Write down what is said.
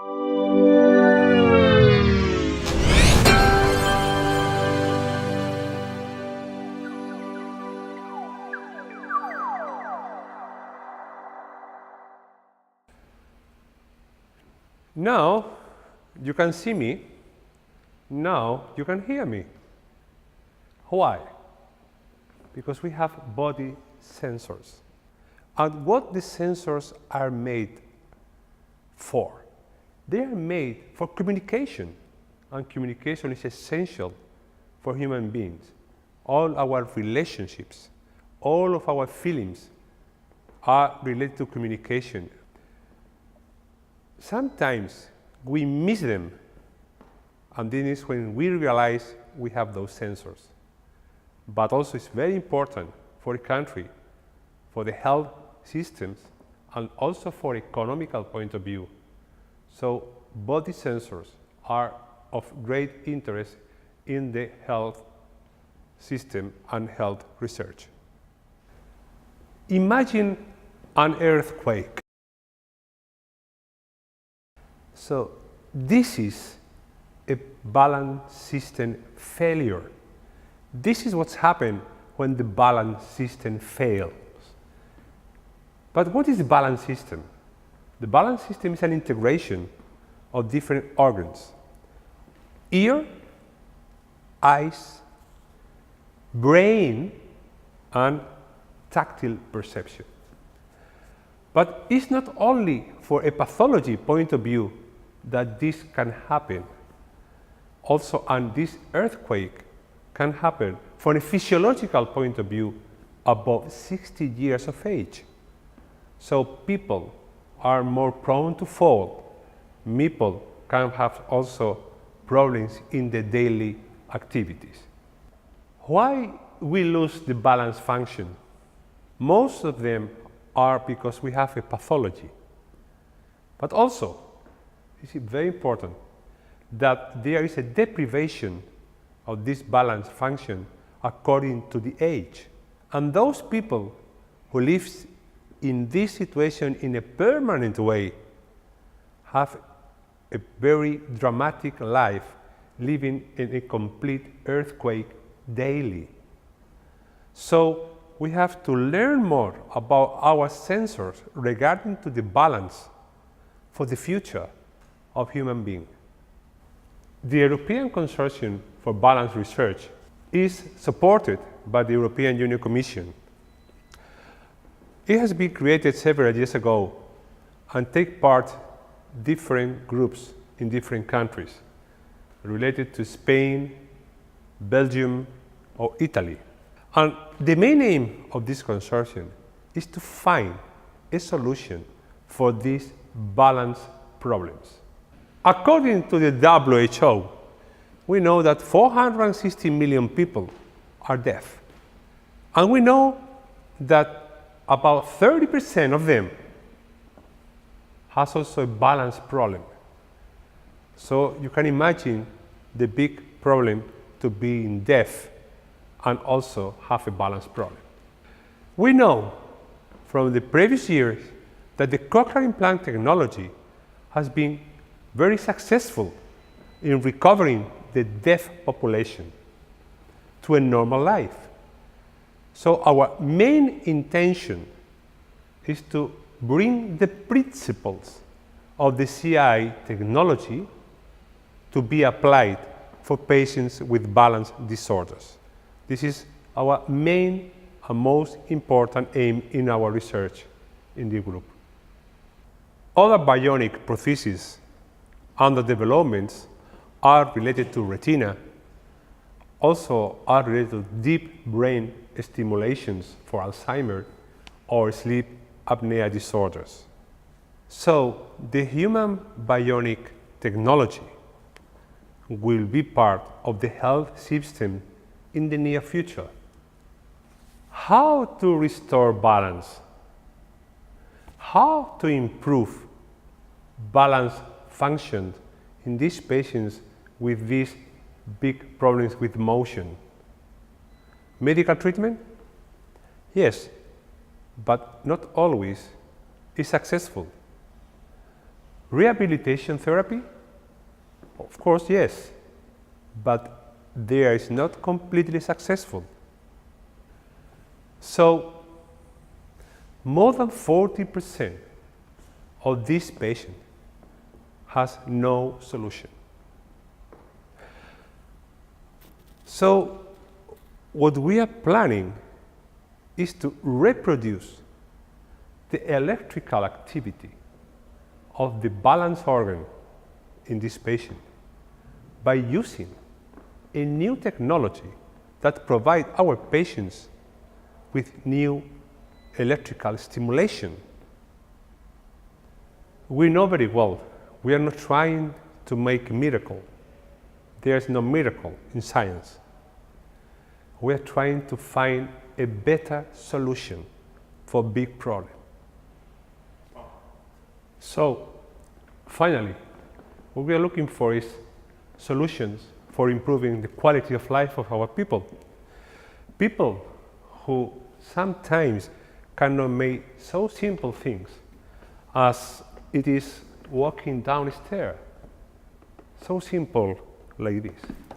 Now you can see me, now you can hear me. Why? Because we have body sensors. And what the sensors are made for? They are made for communication, and communication is essential for human beings. All our relationships, all of our feelings are related to communication. Sometimes we miss them, and then is when we realize we have those sensors. But also it's very important for a country, for the health systems, and also for economical point of view. So body sensors are of great interest in the health system and health research. Imagine an earthquake. So this is a balance system failure. This is what's happened when the balance system fails. But what is the balance system? The balance system is an integration of different organs: ear, eyes, brain, and tactile perception. But it's not only for a pathology point of view that this can happen. Also, and this earthquake can happen from a physiological point of view above 60 years of age. So people are more prone to fall. People can have also problems in the daily activities. Why we lose the balance function? Most of them are because we have a pathology. But also, it's very important that there is a deprivation of this balance function according to the age. And those people who live in this situation in a permanent way have a very dramatic life, living in a complete earthquake daily. So we have to learn more about our sensors regarding to the balance for the future of human beings. The European Consortium for Balance Research is supported by the European Union Commission. It has been created several years ago and take part different groups in different countries related to Spain, Belgium, or Italy. And the main aim of this consortium is to find a solution for these balance problems. According to the WHO, we know that 460 million people are deaf. And we know that about 30% of them has also a balance problem. So you can imagine the big problem to being deaf and also have a balance problem. We know from the previous years that the cochlear implant technology has been very successful in recovering the deaf population to a normal life. So our main intention is to bring the principles of the CI technology to be applied for patients with balance disorders. This is our main and most important aim in our research in the group. Other bionic prostheses under development are related to retina, also are related to deep brain stimulations for Alzheimer's or sleep apnea disorders. So the human bionic technology will be part of the health system in the near future. How to restore balance? How to improve balance function in these patients with these big problems with motion? Medical treatment? Yes, but not always is successful. Rehabilitation therapy? Of course, yes, but there is not completely successful. So, more than 40% of this patient has no solution. So, what we are planning is to reproduce the electrical activity of the balance organ in this patient by using a new technology that provides our patients with new electrical stimulation. We know very well we are not trying to make a miracle. There is no miracle in science. We are trying to find a better solution for a big problem. So, finally, what we are looking for is solutions for improving the quality of life of our people. People who sometimes cannot make so simple things as it is walking down a stair. So simple like this.